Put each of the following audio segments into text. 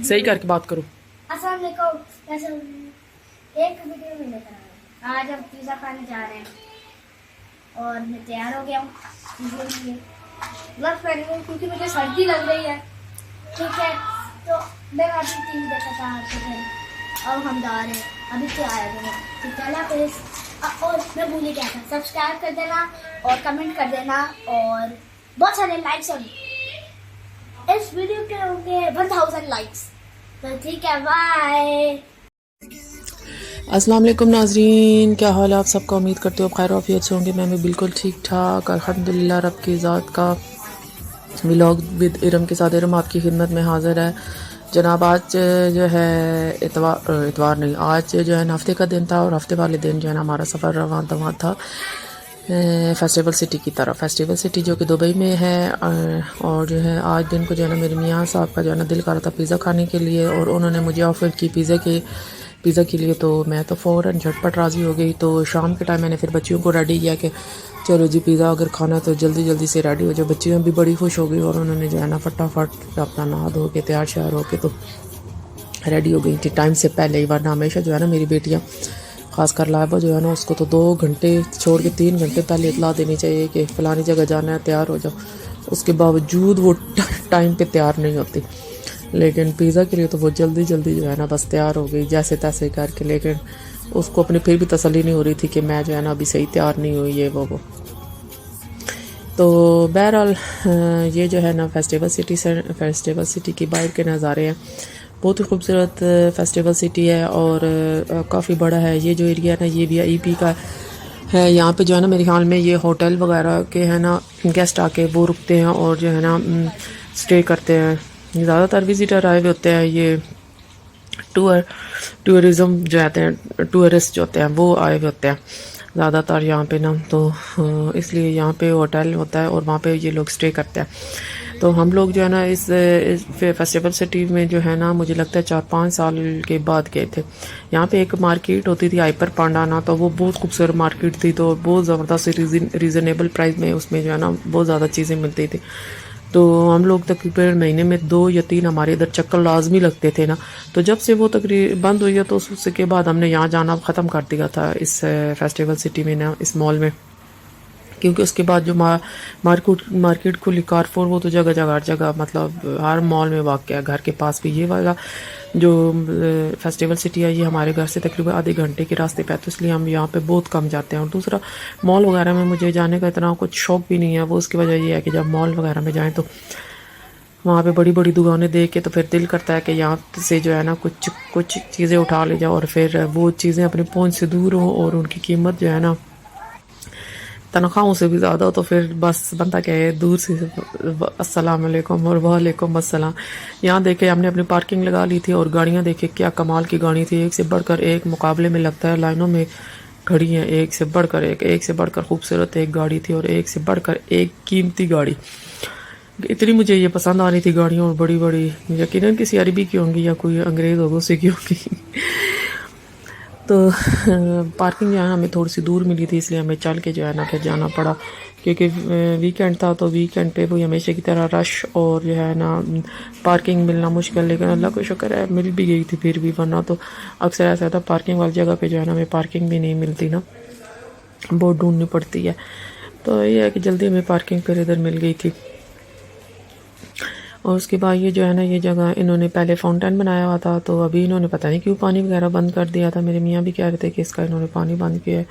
सही करके बात करो। अस्सलाम वालेकुम। वैसे एक वीडियो में लेकर आया, आज हम पिज़्ज़ा खाने जा रहे हैं और मैं तैयार हो गया हूँ पिज़्ज़ा के लिए। ग्लव्स पहन रही हूँ क्योंकि मुझे सर्दी लग रही है। ठीक है, तो मैं अभी टीवी देखा था तो फिर अब हम जा रहे हैं, अभी तो आया था तो चला फिर। और मैं भूल ही गया था, सब्सक्राइब कर देना और कमेंट कर देना और बहुत सारे लाइक्स और इस वीडियो के होंगे 1000 लाइक्स। तो ठीक है, बाय। अस्सलाम वालेकुम नाजरीन, क्या हाल है आप सबका? उम्मीद करते हो खैर आफियत से होंगे। मैं भी बिल्कुल ठीक ठाक अल्हम्दुलिल्लाह। रब की ज़ात का व्लॉग विद इरम के साथ इरम आपकी खिदमत में हाज़िर है जनाब। आज जो है इतवार नहीं, आज जो है हफ्ते का दिन था और हफ्ते वाले दिन जो है ना हमारा सफ़र रवाना था फेस्टिवल सिटी की तरफ। फेस्टिवल सिटी जो कि दुबई में है। और जो है आज दिन को जो है ना मेरे मियाँ साहब का जो है ना दिल कर रहा था पिज़्ज़ा खाने के लिए और उन्होंने मुझे ऑफ़र की पिज़्ज़ा के लिए। तो मैं तो फ़ौरन झटपट राज़ी हो गई। तो शाम के टाइम मैंने फिर बच्चियों को रेडी किया कि चलो जी पिज़्ज़ा अगर खाना तो जल्दी जल्दी से रेडी हो जाओ। बच्चियाँ भी बड़ी खुश हो गई और उन्होंने जो है ना फटाफट अपना नहा धो के तैयार श्यार हो के तो रेडी हो गई थी टाइम से पहले ही। वरना हमेशा जो है ना मेरी बेटियाँ ख़ासकर लाइबा जो है ना उसको तो 2 घंटे छोड़ के 3 घंटे पहले इतला देनी चाहिए कि फ़लानी जगह जाना है, तैयार हो जाओ। उसके बावजूद वो टाइम पे तैयार नहीं होती। लेकिन पिज़्ज़ा के लिए तो वो जल्दी जल्दी जो है ना बस तैयार हो गई जैसे तैसे करके। लेकिन उसको अपनी फिर भी तसल्ली नहीं हो रही थी कि मैं जो है ना अभी सही तैयार नहीं हुई ये वो। तो बहरहाल ये जो है ना फेस्टिवल सिटी की बाहर के नज़ारे हैं। बहुत ही खूबसूरत फेस्टिवल सिटी है और काफ़ी बड़ा है। ये जो एरिया है ना ये भी ईपी का है। यहाँ पे जो है ना मेरे ख्याल में ये होटल वगैरह के है ना गेस्ट आके वो रुकते हैं और जो है ना स्टे करते हैं। ज़्यादातर विजिटर आए हुए होते हैं। ये टूरिज़्म जो आते हैं, टूरिस्ट जो होते हैं वो आए हुए होते हैं ज़्यादातर यहाँ पे ना। तो इसलिए यहाँ पे होटल होता है और वहाँ पे ये लोग स्टे करते हैं। तो हम लोग जो है ना इस फेस्टिवल सिटी में जो है ना मुझे लगता है 4-5 साल के बाद गए थे। यहाँ पे एक मार्केट होती थी हाइपर पांडाना, तो वो बहुत खूबसूरत मार्केट थी। तो बहुत ज़बरदस्त रीज़नेबल प्राइस में उसमें जो है ना बहुत ज़्यादा चीज़ें मिलती थी। तो हम लोग तकरीबन महीने में 2 या 3 हमारे इधर चक्कर लाजमी लगते थे ना। तो जब से वो तकरीबन बंद हुई है तो उसके बाद हमने यहाँ जाना ख़त्म कर दिया था इस फेस्टिवल सिटी में ना, इस मॉल में। क्योंकि उसके बाद जो मार्केट खुली कारफोर वो तो जगह जगह हर जगह मतलब हर मॉल में वाक़ है। घर के पास भी ये वाला जो फेस्टिवल सिटी है ये हमारे घर से तकरीबन आधे घंटे के रास्ते पे है। तो इसलिए हम यहाँ पे बहुत कम जाते हैं। और दूसरा मॉल वगैरह में मुझे जाने का इतना कुछ शौक भी नहीं है। वो उसकी वजह ये है कि जब मॉल वगैरह में जाएँ तो वहाँ पे बड़ी बड़ी दुकानें देख के तो फिर दिल करता है कि यहाँ से जो है ना कुछ चीज़ें उठा ले जाओ और फिर वो चीज़ें अपनी पहुँच से दूर हो और उनकी कीमत जो है ना तनख्वाहों से भी ज़्यादा हो। तो फिर बस बनता क्या है दूर से अस्सलाम वालेकुम और वालेकुम अस्सलाम। यहाँ देखे हमने अपनी पार्किंग लगा ली थी और गाड़ियाँ देखे क्या कमाल की गाड़ी थी। एक से बढ़कर एक मुकाबले में लगता है लाइनों में खड़ी हैं। एक से बढ़कर खूबसूरत एक गाड़ी थी और एक से बढ़कर एक कीमती गाड़ी। इतनी मुझे ये पसंद आ रही थी गाड़ियाँ और बड़ी बड़ी। यकीनन किसी अरबी की होंगी या कोई अंग्रेज़ होगा उसी की होंगी। तो पार्किंग जो है हमें थोड़ी सी दूर मिली थी इसलिए हमें चल के जो है ना फिर जाना पड़ा। क्योंकि वीकेंड था तो वीकेंड पे वही हमेशा की तरह रश और जो है ना पार्किंग मिलना मुश्किल। लेकिन अल्लाह का शुक्र है मिल भी गई थी फिर भी। वरना तो अक्सर ऐसा होता पार्किंग वाली जगह पे जो है ना हमें पार्किंग भी नहीं मिलती ना, बहुत ढूंढनी पड़ती है। तो ये है कि जल्दी हमें पार्किंग फिर इधर मिल गई थी। और उसके बाद ये जो है ना ये जगह इन्होंने पहले फाउंटेन बनाया हुआ था तो अभी इन्होंने पता नहीं क्यों पानी वगैरह बंद कर दिया था। मेरे मियाँ भी कह रहे थे कि इसका इन्होंने पानी बंद किया है,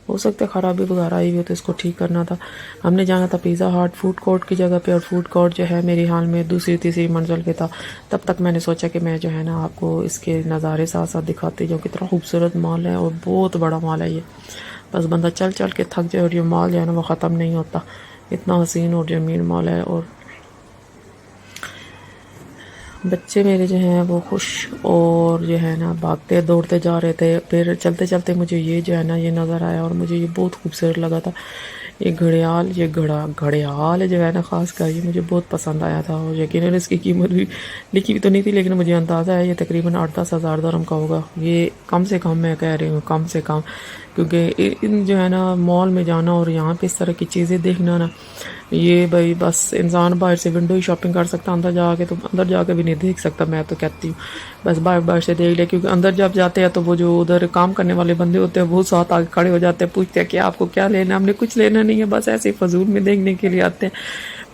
हो सकता है ख़राबी वगैरह आई हुई हो तो इसको ठीक करना था। हमने जाना था पिज़्ज़ा हट फूड कोर्ट की जगह पे और फूड कोर्ट जो है मेरे हाल में दूसरी तीसरी मंजिल पे था। तब तक मैंने सोचा कि मैं जो है ना आपको इसके नज़ारे साथ साथ दिखाती जाऊँ। कितना खूबसूरत मॉल है और बहुत बड़ा मॉल है ये। बस बंदा चल चल के थक जाए और ये मॉल जो है ना वो ख़त्म नहीं होता। इतना हसीन और जमीन मॉल है। और बच्चे मेरे जो हैं वो खुश और जो है ना भागते दौड़ते जा रहे थे। फिर चलते चलते मुझे ये जो है ना ये नज़र आया और मुझे ये बहुत खूबसूरत लगा था। ये घड़ियाल जो है ना ख़ास कर ये मुझे बहुत पसंद आया था। और यकीनन इसकी कीमत भी लिखी हुई तो नहीं थी लेकिन मुझे अंदाज़ा है ये तकरीबन 8-10 हज़ार दरम का होगा। ये कम से कम मैं कह रही हूँ कम से कम क्योंकि इन जो है ना मॉल में जाना और यहाँ पे इस तरह की चीज़ें देखना ना, ये भाई बस इंसान बाहर से विंडो ही शॉपिंग कर सकता, अंदर जाके तो अंदर जाके भी नहीं देख सकता। मैं तो कहती हूँ बस बाहर बाहर से देख ले, क्योंकि अंदर जब जाते हैं तो वो जो उधर काम करने वाले बंदे होते हैं वो साथ आगे खड़े हो जाते हैं, पूछते हैं कि आपको क्या लेना। हमने कुछ लेना नहीं है, बस ऐसे ही फजूल में देखने के लिए आते हैं।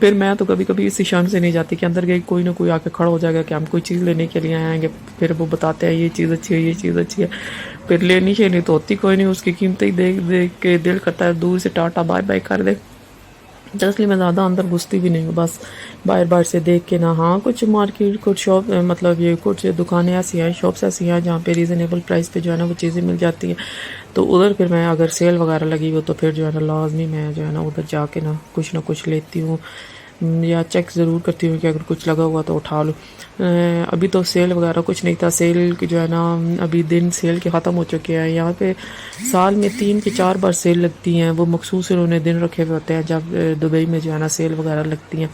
फिर मैं तो कभी कभी इसी शान से नहीं जाती कि अंदर गई कोई ना कोई आके खड़ा हो जाएगा कि हम कोई चीज़ लेने के लिए आएंगे, फिर वो बताते हैं ये चीज़ अच्छी है, ये चीज़ अच्छी है, फिर लेनी चाहिए तो होती कोई नहीं, उसकी कीमतें ही देख देख के दिल करता है दूर से टाटा बाय बाय कर दे। तो इसलिए मैं ज़्यादा अंदर घुसती भी नहीं हूँ, बस बाहर बाहर से देख के ना। हाँ कुछ मार्केट कुछ शॉप मतलब ये कुछ दुकानें ऐसी हैं, शॉप्स ऐसी हैं जहाँ पे रीज़नेबल प्राइस पे जो है ना वो चीज़ें मिल जाती हैं, तो उधर फिर मैं अगर सेल वगैरह लगी हो तो फिर जो है ना लाजमी मैं जो है ना उधर जाके ना कुछ लेती हूँ, या चेक ज़रूर करती हूँ कि अगर कुछ लगा हुआ तो उठा लूँ। अभी तो सेल वगैरह कुछ नहीं था, सेल की जो है ना अभी दिन सेल के ख़त्म हो चुके हैं। यहाँ पे साल में 3 से 4 बार सेल लगती हैं, वो मखसूस उन्होंने दिन रखे हुए होते हैं जब दुबई में जो है ना सेल वगैरह लगती हैं,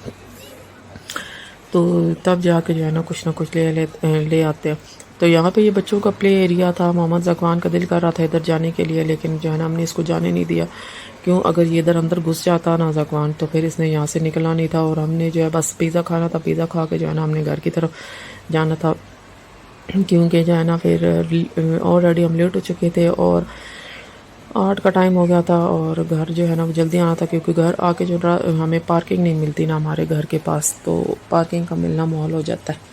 तो तब जाके जो है ना कुछ ले आते हैं। तो यहाँ पे ये बच्चों का प्ले एरिया था, मोहम्मद ज़कवान का दिल कर रहा था इधर जाने के लिए, लेकिन जो है ना हमने इसको जाने नहीं दिया। क्यों, अगर ये इधर अंदर घुस जाता ना ज़कवान तो फिर इसने यहाँ से निकलना नहीं था, और हमने जो है बस पिज़्ज़ा खाना था, पिज़्ज़ा खा के जो है ना हमने घर की तरफ जाना था, क्योंकि जो है ना फिर ऑलरेडी हम लेट हो चुके थे और 8 का टाइम हो गया था, और घर जो है ना वो जल्दी आना था, क्योंकि घर आके जो हमें पार्किंग नहीं मिलती ना हमारे घर के पास, तो पार्किंग का मिलना माहौल हो जाता है।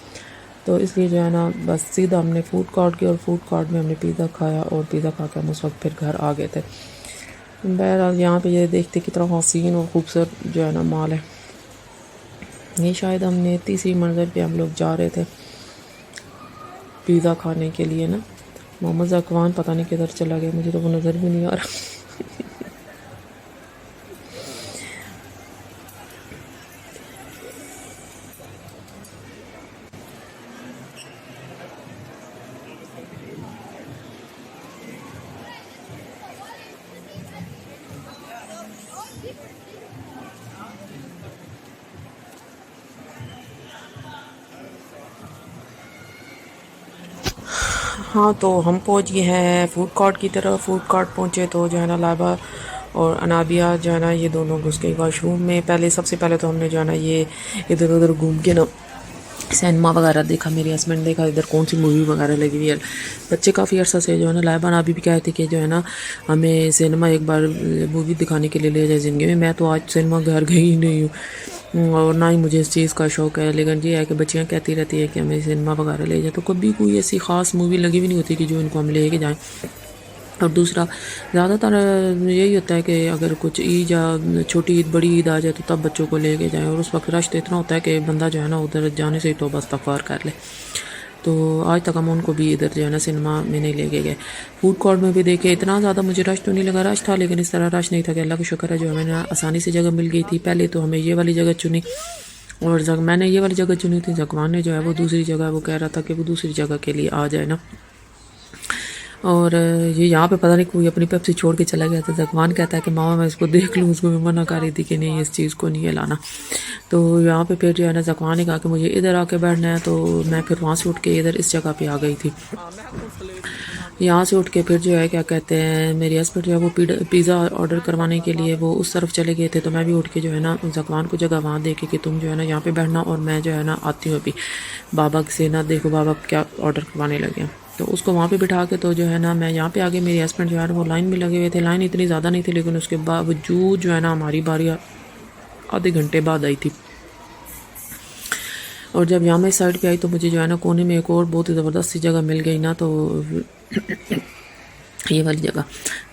तो इसलिए जो है ना बस सीधा हमने फूड कोर्ट गए और फूड कोर्ट में हमने पिज़्ज़ा खाया, और पिज़्ज़ा खा के हम उस वक्त फिर घर आ गए थे। बहरहाल यहाँ पे ये देखते कितना हसीन और खूबसूरत जो है ना माल है। ये शायद हमने तीसरी मंजिल पे हम लोग जा रहे थे पिज़्ज़ा खाने के लिए ना। मोहम्मद ज़कवान पता नहीं किधर चला गया, मुझे तो वो नज़र भी नहीं आ रहा। हाँ तो हम पहुँच गए हैं फूड कोर्ट की तरफ। फूड कोर्ट पहुँचे तो जो है ना लाइबा और अनाबिया जो है ना ये दोनों घुस गई वॉशरूम में। सबसे पहले तो हमने जो है ना ये इधर उधर घूम के ना सिनेमा वगैरह देखा, मेरे हस्बैंड देखा इधर कौन सी मूवी वगैरह लगी हुई है। बच्चे काफ़ी अर्सा से जो है ना लाइबा अभी भी कहते कि जो है ना हमें सिनेमा एक बार मूवी दिखाने के लिए ले जाए ज़िंदगी में। मैं तो आज सिनेमा घर गई ही नहीं हूँ और ना ही मुझे इस चीज़ का शौक़ है, लेकिन ये है कि बच्चियाँ कहती रहती है कि हमें सिनेमा वगैरह ले जाए, तो कभी कोई ऐसी ख़ास मूवी लगी भी नहीं होती कि जो इनको हम ले के जाएँ। और दूसरा ज़्यादातर यही होता है कि अगर कुछ ईद या छोटी ईद बड़ी ईद आ जाए तो तब बच्चों को लेके जाएं, और उस वक्त रश तो इतना होता है कि बंदा जो है ना उधर जाने से ही तो बस तफ़ार कर ले। तो आज तक हम उनको भी इधर जो है ना सिनेमा में नहीं लेके गए। फूड कोर्ट में भी देखे इतना ज़्यादा मुझे रश तो नहीं लगा, रश था लेकिन इस तरह रश नहीं था कि अल्लाह का शुक्र है जो हमें आसानी से जगह मिल गई थी। पहले तो हमें ये वाली जगह चुनी और मैंने ये वाली जगह चुनी थी, ज़कवान ने जो है वो दूसरी जगह, वो कह रहा था कि वो दूसरी जगह के लिए आ जाए ना। और ये यहाँ पे पता नहीं कोई अपनी पेप्सी छोड़ के चला गया था। ज़कवान कहता है कि मामा मैं इसको देख लूँ, उसको मैं मना कर रही थी कि नहीं इस चीज़ को नहीं लाना। तो यहाँ पे फिर जो है ना ज़कवान ने कहा कि मुझे इधर आके बैठना है, तो मैं फिर वहाँ से उठ के इधर इस जगह पे आ गई थी। यहाँ से उठ के फिर जो है क्या कहते हैं मेरे हस्बैंड जो है वो पिज़्ज़ा ऑर्डर करवाने के लिए वो उस तरफ चले गए थे, तो मैं भी उठ के जो है ना ज़कवान को जगह वहाँ देखे कि तुम जो है ना यहाँ पे बैठना और मैं जो है ना आती हूँ अभी बाबा से ना, देखो बाबा क्या ऑर्डर करवाने लगे। तो उसको वहाँ पे बिठा के तो जो है ना मैं यहाँ पे आगे, मेरे हस्बैंड जो है वो लाइन में लगे हुए थे। लाइन इतनी ज़्यादा नहीं थी लेकिन उसके बावजूद जो है ना हमारी बारी आधे घंटे बाद आई थी। और जब यहाँ मैं साइड पे आई तो मुझे जो है ना कोने में एक और बहुत ही ज़बरदस्त सी जगह मिल गई ना, तो ये वाली जगह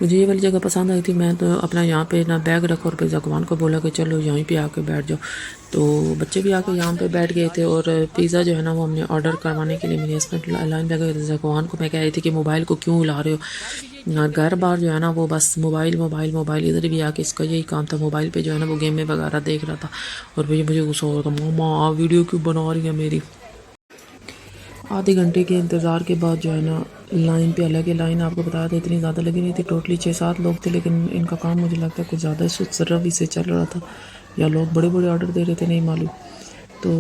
मुझे ये वाली जगह पसंद आई थी। मैं तो अपना यहाँ पे ना बैग रखा और फिर ज़कवान को बोला कि चलो यहीं पे आके बैठ जाओ, तो बच्चे भी आके यहाँ पे बैठ गए थे। और पिज़्ज़ा जो है ना वो हमने ऑर्डर करवाने के लिए मेरे हस्बैंड लाइन लगे थे। ज़कवान को मैं कह रही थी कि मोबाइल को क्यों हिला रहे हो, और घर बार जो है ना वो बस मोबाइल इधर भी आके इसका यही काम था, मोबाइल पे जो है ना वो गेमें वगैरह देख रहा था। और भैया मुझे गुस्सा हो रहा था, मामा वीडियो क्यों बना रही है मेरी। आधे घंटे के इंतज़ार के बाद जो है ना लाइन पे अलग लाइन आपको बताया था इतनी ज़्यादा लगी नहीं थी, टोटली 6-7 लोग थे, लेकिन इनका काम मुझे लगता है कुछ ज़्यादा रवि से चल रहा था या लोग बड़े बड़े ऑर्डर दे रहे थे, नहीं मालूम। तो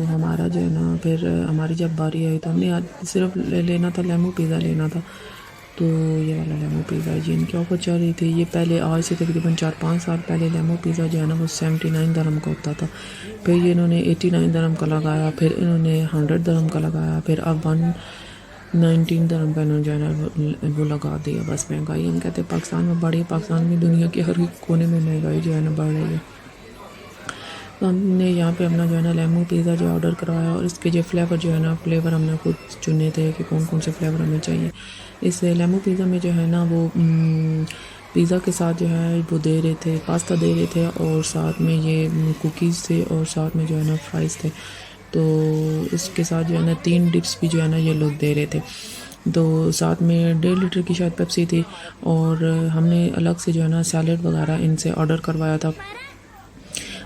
हमारा जो है ना फिर हमारी जब बारी आई तो हमने आज सिर्फ लेना था लेमू पिज़्ज़ा लेना था। तो ये वाला लेमो पिज़्ज़ा जी इनकी ऑफर चल रही थी। ये पहले आज से तकरीबन 4-5 साल पहले लेमो पिज़्ज़ा जो है ना वो 79 दरम का होता था। फिर ये इन्होंने 89 दरम का लगाया, फिर इन्होंने 100 दरम का लगाया, फिर अब 119 दरम का इन्होंने जो है ना वो लगा दिया। बस महंगाई हम कहते हैं पाकिस्तान में बढ़ी, पाकिस्तान में दुनिया के हर कोने में महंगाई जो है ना बढ़ रही है। तो हमने यहाँ पे अपना जो है ना लेमो पिज़्ज़ा जो ऑर्डर करवाया और इसके जो फ्लेवर जो है ना फ्लेवर हमने खुद चुने थे कि कौन कौन से फ्लेवर हमें चाहिए। इस लेमो पिज़्ज़ा में जो है ना वो पिज़्ज़ा के साथ जो है वो दे रहे थे, पास्ता दे रहे थे और साथ में ये कुकीज़ थे और साथ में जो है ना फ्राइज़ थे। तो इसके साथ जो है ना 3 डिप्स भी जो है ना ये लोग दे रहे थे। तो साथ में 1.5 लीटर की शायद पेप्सी थी और हमने अलग से जो है ना सैलड वगैरह इनसे ऑर्डर करवाया था।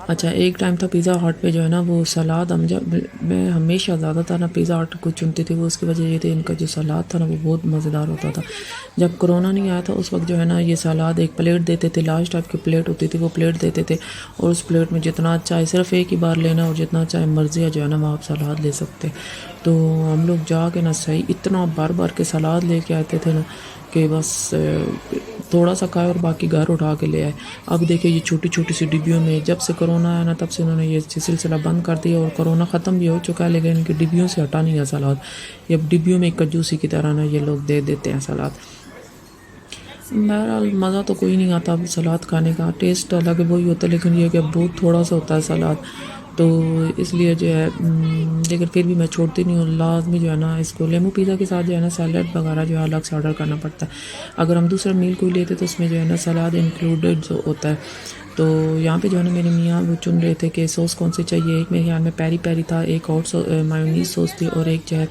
अच्छा एक टाइम था पिज़्ज़ा हट पे जो है ना वो सलाद हम जब मैं हमेशा ज़्यादातर ना पिज़्ज़ा हट को चुनती थी। वो उसकी वजह ये थी इनका जो सलाद था ना वो बहुत मज़ेदार होता था। जब कोरोना नहीं आया था उस वक्त जो है ना ये सलाद एक प्लेट देते थे, लार्ज टाइप की प्लेट होती थी, वो प्लेट देते थे और उस प्लेट में जितना चाहे सिर्फ एक ही बार लेना और जितना चाहे मर्ज़ी है जो है ना वो आप सलाद ले सकते। तो हम लोग जाके ना सही इतना बार बार के सलाद लेके आते थे ना कि बस थोड़ा सा खाए और बाकी घर उठा के ले आए। अब देखिए ये छोटी छोटी सी डिब्बियों में, जब से कोरोना आया ना तब से उन्होंने ये सिलसिला बंद कर दिया और कोरोना ख़त्म भी हो चुका है लेकिन इनकी डिब्बियों से हटा नहीं है सलाद। ये अब डिब्बियों में कंजूसी की तरह ना ये लोग दे देते हैं सलाद। बहरहाल मज़ा तो कोई नहीं आता सलाद खाने का, टेस्ट अलग है वही होता है लेकिन ये कि बहुत थोड़ा सा होता है सलाद। तो इसलिए जो है लेकिन फिर भी मैं छोड़ती नहीं हूँ, लाजमी जो है ना इसको लेमो पिज़्ज़ा के साथ जो है ना सैलड वगैरह जो है अलग से ऑर्डर करना पड़ता है। अगर हम दूसरा मील कोई लेते तो उसमें जो है ना सलाद इंक्लूडेड जो होता है। तो यहाँ पे जो है ना मेरे मियाँ वो चुन रहे थे कि सॉस कौन सी चाहिए। एक मेरे ख्याल में पेरी पेरी था, एक और मायोनीज सॉस थी और एक जो है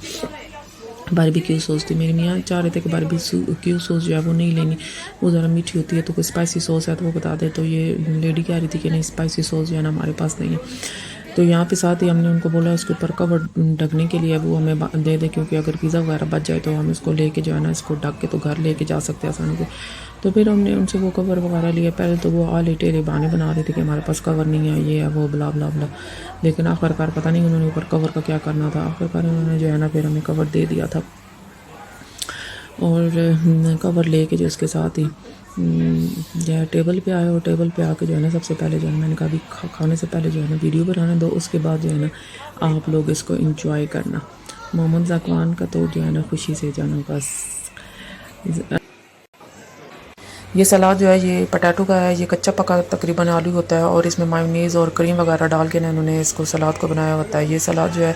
बारबेक्यू सॉस थी। मेरे मियाँ चाह रहे थे कि बारबेक्यू सॉस जो है वो नहीं लेनी, वो ज़रा मीठी होती है, तो कोई स्पाइसी सॉस है तो वो बता दे। तो ये लेडी कह रही थी कि नहीं स्पाइसी सॉस जो है ना हमारे पास नहीं है। तो यहाँ पे साथ ही हमने उनको बोला इसके ऊपर कवर ढकने के लिए वो हमें दे दे, क्योंकि अगर पिज़्ज़ा वगैरह बच जाए तो हम इसको लेके जो है ना इसको ढक के तो घर लेके जा सकते हैं आसानी से। तो फिर हमने उनसे वो कवर वगैरह लिया। पहले तो वो आले टेढ़े बहाने बना रहे थे कि हमारे पास कवर नहीं है, ये है वो बला बला बला, लेकिन आखिरकार पता नहीं उन्होंने ऊपर कवर का क्या करना था। आखिरकार उन्होंने जो है ना फिर हमें कवर दे दिया था और कवर लेके जो इसके साथ ही जो है टेबल पे आए और टेबल पे आके जो है ना सबसे पहले जो है मैंने कहा भी खाने से पहले जो है ना वीडियो बनाने दो, उसके बाद जो है ना आप लोग इसको एंजॉय करना। मोहम्मद ज़कवान का तो जो है ना खुशी से जाना बस। ये सलाद जो है ये पटाटो का है, ये कच्चा पका तकरीबन आलू होता है और इसमें मायोनीज़ और क्रीम वगैरह डाल के ना इन्होंने इसको सलाद को बनाया होता है। ये सलाद जो है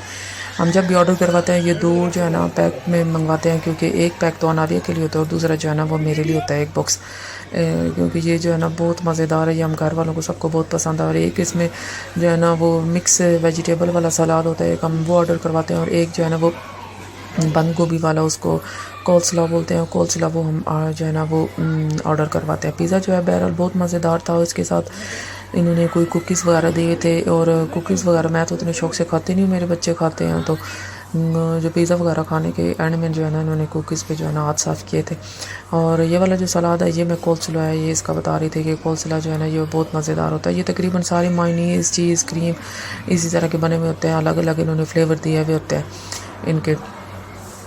हम जब भी ऑर्डर करवाते हैं ये 2 जो है ना पैक में मंगवाते हैं, क्योंकि एक पैक तो अनाबिया के लिए होता है और दूसरा जो है ना वो मेरे लिए होता है एक बॉक्स, क्योंकि ये जो है ना बहुत मज़ेदार है, ये हम घर वालों को सबको बहुत पसंद है। और एक इसमें जो है ना वो मिक्स वेजिटेबल वाला सलाद होता है, एक हम वो ऑर्डर करवाते हैं और एक जो है ना वो बंद गोभी वाला, उसको कोल्सला बोलते हैं, कोल्सला वो हम जो है ना वो ऑर्डर करवाते हैं। पिज़्ज़ा जो है बहरहाल बहुत मज़ेदार था। इसके साथ इन्होंने कोई कुकीज़ वगैरह दिए थे और कुकीज़ वगैरह मैं तो इतने शौक से खाती नहीं हूँ, मेरे बच्चे खाते हैं। तो जो पिज़्ज़ा वगैरह खाने के एंड में जो है ना इन्होंने कुकीज़ पे जो है ना हाथ साफ़ किए थे। और ये वाला जो सलाद है ये मैं कोल्सला है, ये इसका बता रही थी कि कोल्सला जो है ना ये बहुत मज़ेदार होता है। ये तकरीबन सारी मायोनीज़, चीज़, क्रीम इसी तरह के बने हुए होते हैं, अलग अलग इन्होंने फ्लेवर दिए हुए होते हैं इनके।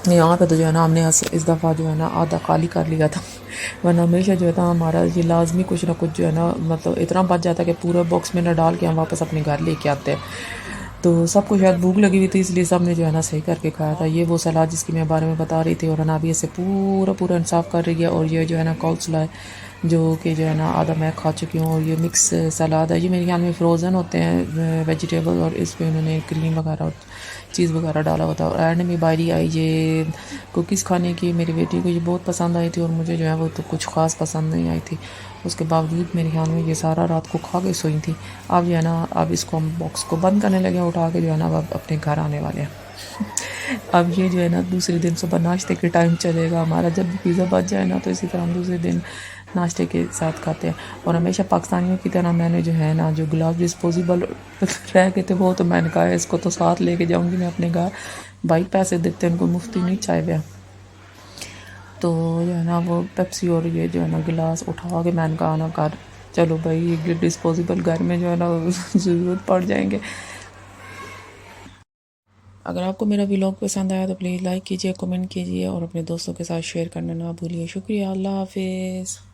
यहाँ पे तो जो है ना हमने इस दफ़ा जो है ना आधा खाली कर लिया था, वरना हमेशा जो है ना हमारा ये लाजमी कुछ ना कुछ जो है ना मतलब इतना बच जाता है कि पूरा बॉक्स में ना डाल के हम वापस अपने घर लेके आते हैं। तो सबको शायद भूख लगी हुई थी इसलिए सब ने जो है ना सही करके खाया था। ये वो सलाद जिसकी मैं बारे में बता रही थी और अनाबिया से पूरा इंसाफ कर रही है। और ये जो है ना कोल्सला है जो कि जो है ना आधा मैं खा चुकी हूँ। और ये मिक्स सलाद है, ये मेरे ख्याल में फ़्रोज़न होते हैं वेजिटेबल और इस पर उन्होंने क्रीम वगैरह और चीज़ वगैरह डाला होता है। और एंड में बारी आई ये कुकीज़ खाने की, मेरी बेटी को ये बहुत पसंद आई थी और मुझे जो है वो तो कुछ ख़ास पसंद नहीं आई थी। उसके बावजूद मेरे ख्याल में ये सारा रात को खा के सोई थी। अब जो है ना अब इसको हम बॉक्स को बंद करने लगे, उठा के जो है ना अब अपने घर आने वाले हैं। अब ये जो है ना दूसरे दिन सुबह नाश्ते के टाइम चलेगा हमारा, जब भी पिज़्ज़ा बच जाए ना तो इसी तरह हम दूसरे दिन नाश्ते के साथ खाते हैं। और हमेशा पाकिस्तानियों की तरह मैंने जो है ना जो ग्लास डिस्पोजेबल रह गए थे वो तो मैंने कहा है इसको तो साथ लेके जाऊंगी मैं अपने घर, भाई पैसे देते हैं उनको मुफ्ती नहीं चाय व्या। तो जो है ना वो पेप्सी और ये जो है ना गिलास उठा के मैंने कहा ना घर चलो भाई ये डिस्पोजेबल घर में जो है ना ज़रूरत पड़ जाएंगे। अगर आपको मेरा व्लॉग पसंद आया तो प्लीज़ लाइक कीजिए, कमेंट कीजिए और अपने दोस्तों के साथ शेयर करना ना भूलिए। शुक्रिया, अल्लाह हाफिज़।